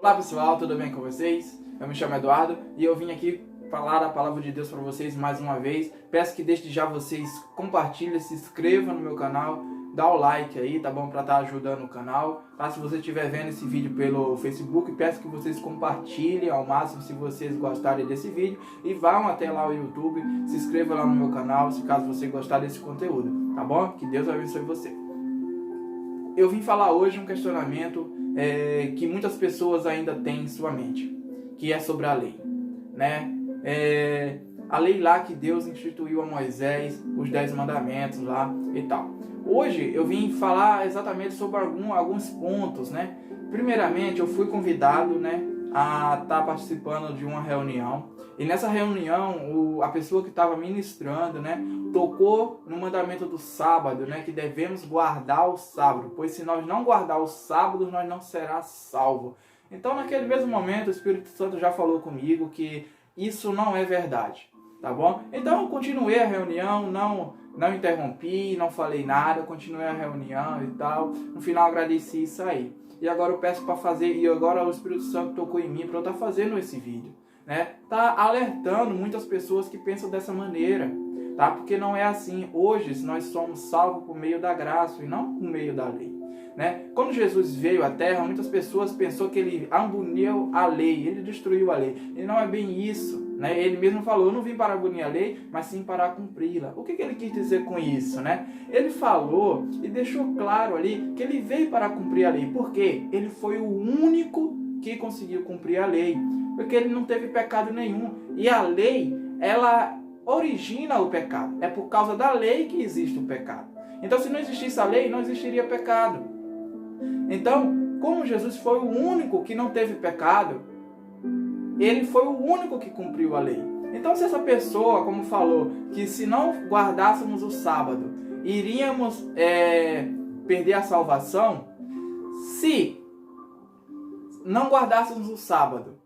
Olá pessoal, tudo bem com vocês? Eu me chamo Eduardo e eu vim aqui falar a palavra de Deus para vocês mais uma vez. Peço que desde já vocês compartilhem, se inscrevam no meu canal, dá o like aí, tá bom? Para estar ajudando o canal. Tá? Se você estiver vendo esse vídeo pelo Facebook, peço que vocês compartilhem ao máximo se vocês gostarem desse vídeo e vão até lá o YouTube, se inscrevam lá no meu canal se caso você gostar desse conteúdo, tá bom? Que Deus abençoe você. Eu vim falar hoje um questionamento que muitas pessoas ainda têm em sua mente, que é sobre a lei, né? A lei lá que Deus instituiu a Moisés, os 10 mandamentos lá e tal. Hoje eu vim falar exatamente sobre alguns pontos, né? Primeiramente, eu fui convidado, né, a estar participando de uma reunião. E nessa reunião, a pessoa que estava ministrando, né, tocou no mandamento do sábado, né, que devemos guardar o sábado, pois se nós não guardar os sábados, nós não será salvo. Então, naquele mesmo momento, o Espírito Santo já falou comigo que isso não é verdade, tá bom? Então, eu continuei a reunião, não interrompi, não falei nada, eu continuei a reunião e tal. No final, agradeci e saí. E agora eu peço para fazer, e agora o Espírito Santo tocou em mim para eu estar fazendo esse vídeo, né? Tá alertando muitas pessoas que pensam dessa maneira, tá? Porque não é assim. Hoje nós somos salvos por meio da graça e não por meio da lei, né? Quando Jesus veio à Terra, muitas pessoas pensou que ele aboliu a lei, ele destruiu a lei. E não é bem isso, né? Ele mesmo falou: eu não vim para abolir a lei, mas sim para cumpri-la. O que ele quis dizer com isso, né? Ele falou e deixou claro ali que ele veio para cumprir a lei. Por quê? Ele foi o único que conseguiu cumprir a lei, porque ele não teve pecado nenhum. E a lei, ela origina o pecado. É por causa da lei que existe o pecado. Então, se não existisse a lei, não existiria pecado. Então, como Jesus foi o único que não teve pecado, ele foi o único que cumpriu a lei. Então, se essa pessoa, como falou, que se não guardássemos o sábado, iríamos perder a salvação, se não guardássemos o sábado,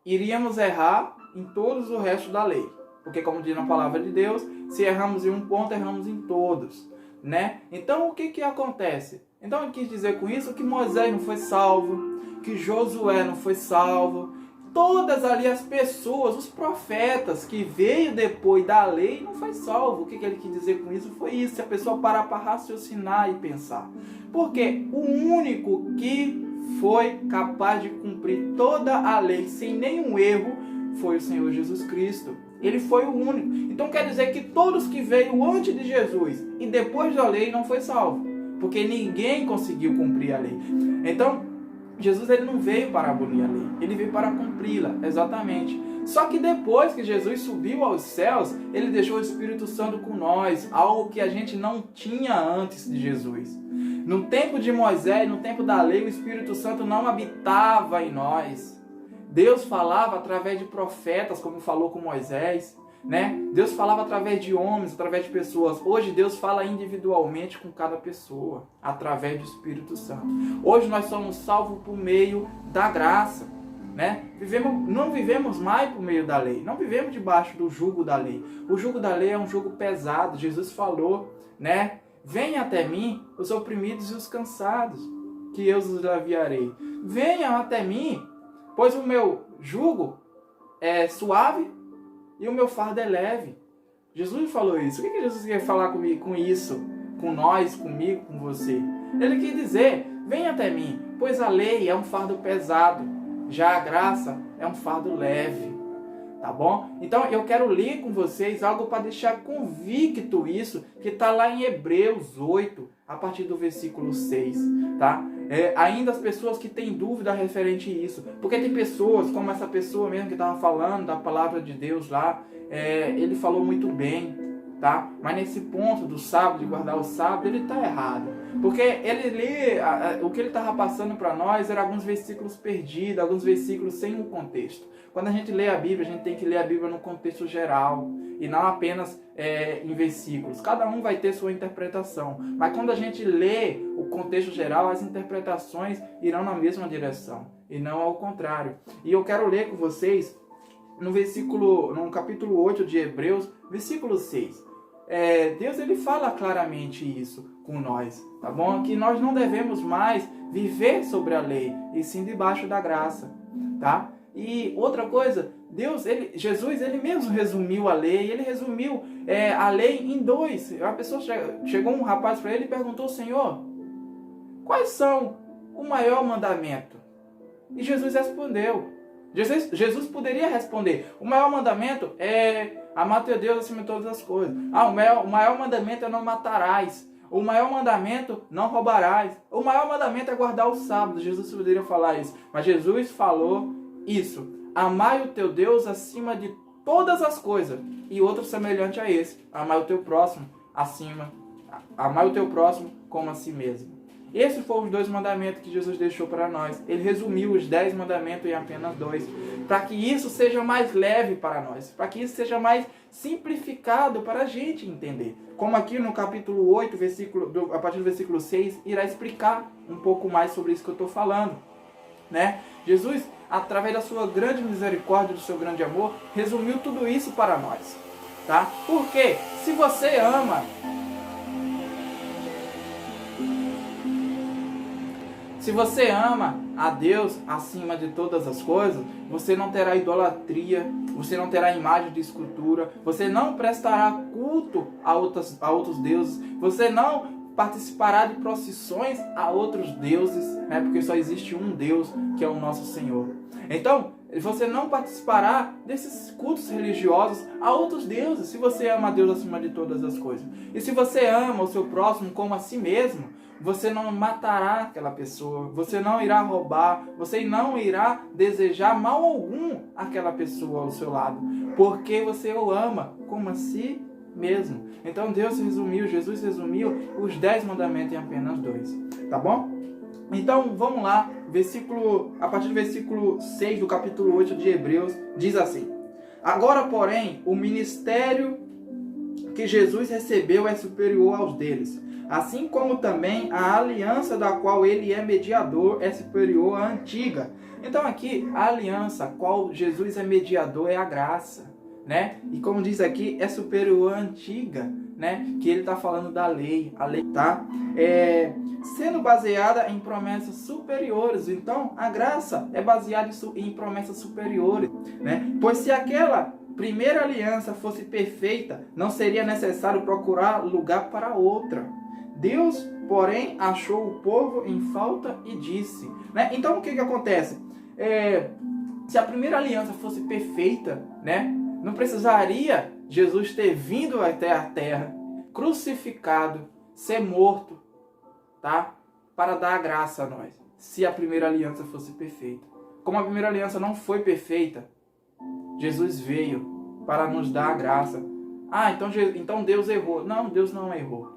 iríamos errar em todos o resto da lei. Porque, como diz na palavra de Deus, se erramos em um ponto, erramos em todos, né? Então, o que acontece? Então, ele quis dizer com isso que Moisés não foi salvo, que Josué não foi salvo. Todas ali as pessoas, os profetas que veio depois da lei, não foi salvo. O que ele quis dizer com isso foi isso. Se a pessoa parar para raciocinar e pensar. Porque o único que foi capaz de cumprir toda a lei sem nenhum erro foi o Senhor Jesus Cristo. Ele foi o único. Então quer dizer que todos que veio antes de Jesus e depois da lei não foi salvo. Porque ninguém conseguiu cumprir a lei. Então, Jesus ele não veio para abolir a lei. Ele veio para cumpri-la, exatamente. Só que depois que Jesus subiu aos céus, ele deixou o Espírito Santo com nós. Algo que a gente não tinha antes de Jesus. No tempo de Moisés, no tempo da lei, o Espírito Santo não habitava em nós. Deus falava através de profetas, como falou com Moisés, né? Deus falava através de homens, através de pessoas. Hoje Deus fala individualmente com cada pessoa, através do Espírito Santo. Hoje nós somos salvos por meio da graça, né? Não vivemos mais por meio da lei, não vivemos debaixo do jugo da lei. O jugo da lei é um jugo pesado. Jesus falou, né? Venham até mim os oprimidos e os cansados, que eu os aliviarei. Venham até mim, pois o meu jugo é suave e o meu fardo é leve. Jesus falou isso. O que Jesus quer falar comigo, com isso? Com nós, comigo, com você? Ele quer dizer: venha até mim, pois a lei é um fardo pesado, já a graça é um fardo leve. Tá bom? Então eu quero ler com vocês algo para deixar convicto isso, que está lá em Hebreus 8, a partir do versículo 6, tá? Ainda as pessoas que têm dúvida referente a isso, porque tem pessoas, como essa pessoa mesmo que estava falando da palavra de Deus lá, ele falou muito bem, tá? Mas nesse ponto do sábado, de guardar o sábado, ele está errado, porque ele lê, o que ele estava passando para nós eram alguns versículos perdidos, alguns versículos sem um contexto. Quando a gente lê a Bíblia, a gente tem que ler a Bíblia no contexto geral e não apenas em versículos. Cada um vai ter sua interpretação, mas quando a gente lê o contexto geral, as interpretações irão na mesma direção e não ao contrário. E eu quero ler com vocês no capítulo 8 de Hebreus, versículo 6. Deus ele fala claramente isso com nós, tá bom? Que nós não devemos mais viver sobre a lei, e sim debaixo da graça, tá? E outra coisa, Jesus, ele mesmo resumiu a lei, ele resumiu a lei em 2. A pessoa chegou um rapaz para ele e perguntou: Senhor, quais são o maior mandamento? E Jesus respondeu. Jesus poderia responder: o maior mandamento é amar teu Deus acima de todas as coisas. O maior mandamento é não matarás. O maior mandamento, não roubarás. O maior mandamento é guardar o sábado. Jesus poderia falar isso. Mas Jesus falou isso: amai o teu Deus acima de todas as coisas. E outro semelhante a esse: amai o teu próximo amai o teu próximo como a si mesmo. Esses foram os 2 mandamentos que Jesus deixou para nós. Ele resumiu os 10 mandamentos em apenas 2. Para que isso seja mais leve para nós. Para que isso seja mais simplificado para a gente entender. Como aqui no capítulo 8, a partir do versículo 6, irá explicar um pouco mais sobre isso que eu estou falando, né? Jesus, através da sua grande misericórdia, do seu grande amor, resumiu tudo isso para nós, tá? Porque se você ama a Deus acima de todas as coisas, você não terá idolatria, você não terá imagem de escultura, você não prestará culto a outros deuses, você não participará de procissões a outros deuses, né? Porque só existe um Deus, que é o nosso Senhor. Então, você não participará desses cultos religiosos a outros deuses, se você ama a Deus acima de todas as coisas. E se você ama o seu próximo como a si mesmo, você não matará aquela pessoa, você não irá roubar, você não irá desejar mal algum àquela pessoa ao seu lado, porque você o ama como a si mesmo. Então Jesus resumiu os 10 mandamentos em apenas 2, tá bom? Então vamos lá, a partir do versículo 6 do capítulo 8 de Hebreus, diz assim: agora, porém, o ministério que Jesus recebeu é superior aos deles, assim como também a aliança da qual ele é mediador é superior à antiga. Então aqui, a aliança a qual Jesus é mediador é a graça, né? E como diz aqui, é superior à antiga, né? Que ele está falando da lei. A lei tá sendo baseada em promessas superiores. Então a graça é baseada em promessas superiores, né? Pois se aquela primeira aliança fosse perfeita, não seria necessário procurar lugar para outra. Deus, porém, achou o povo em falta e disse, né? Então o que acontece? Se a primeira aliança fosse perfeita, né? Não precisaria Jesus ter vindo até a terra, crucificado, ser morto, tá? Para dar a graça a nós, se a primeira aliança fosse perfeita. Como a primeira aliança não foi perfeita, Jesus veio para nos dar a graça. Então Deus errou. Não, Deus não errou.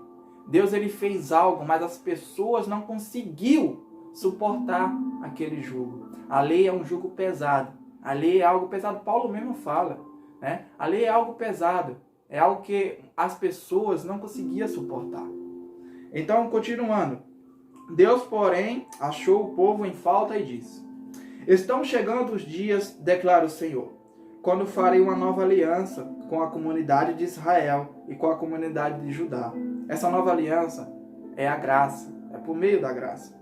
Deus ele fez algo, mas as pessoas não conseguiu suportar aquele jugo. A lei é um jugo pesado. A lei é algo pesado. Paulo mesmo fala, né? A lei é algo pesado. É algo que as pessoas não conseguiam suportar. Então, continuando. Deus, porém, achou o povo em falta e disse: estão chegando os dias, declara o Senhor, quando farei uma nova aliança com a comunidade de Israel e com a comunidade de Judá. Essa nova aliança é a graça, é por meio da graça.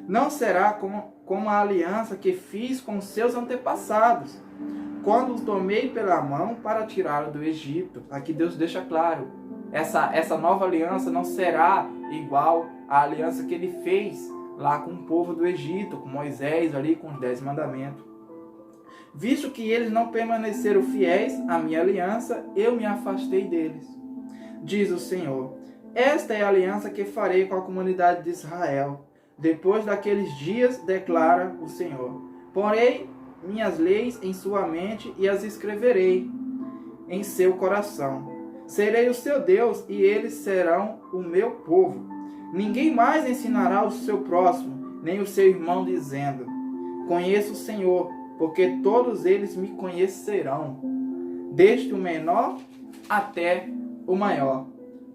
Não será como a aliança que fiz com seus antepassados, quando os tomei pela mão para tirá-los do Egito. Aqui Deus deixa claro, essa nova aliança não será igual à aliança que ele fez lá com o povo do Egito, com Moisés ali, com os 10 mandamentos. Visto que eles não permaneceram fiéis à minha aliança, eu me afastei deles. Diz o Senhor: esta é a aliança que farei com a comunidade de Israel. Depois daqueles dias, declara o Senhor, porei minhas leis em sua mente e as escreverei em seu coração. Serei o seu Deus e eles serão o meu povo. Ninguém mais ensinará o seu próximo, nem o seu irmão, dizendo: conheço o Senhor, porque todos eles me conhecerão, desde o menor até o maior.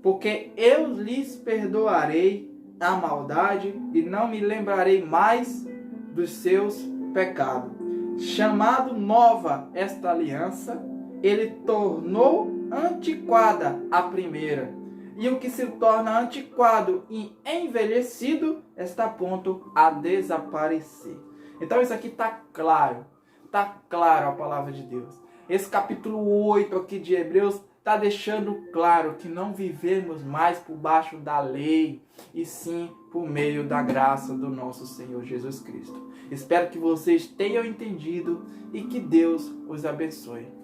Porque eu lhes perdoarei a maldade e não me lembrarei mais dos seus pecados. Chamado nova esta aliança, ele tornou antiquada a primeira. E o que se torna antiquado e envelhecido está pronto a desaparecer. Então isso aqui está claro a palavra de Deus. Esse capítulo 8 aqui de Hebreus está deixando claro que não vivemos mais por baixo da lei, e sim por meio da graça do nosso Senhor Jesus Cristo. Espero que vocês tenham entendido e que Deus os abençoe.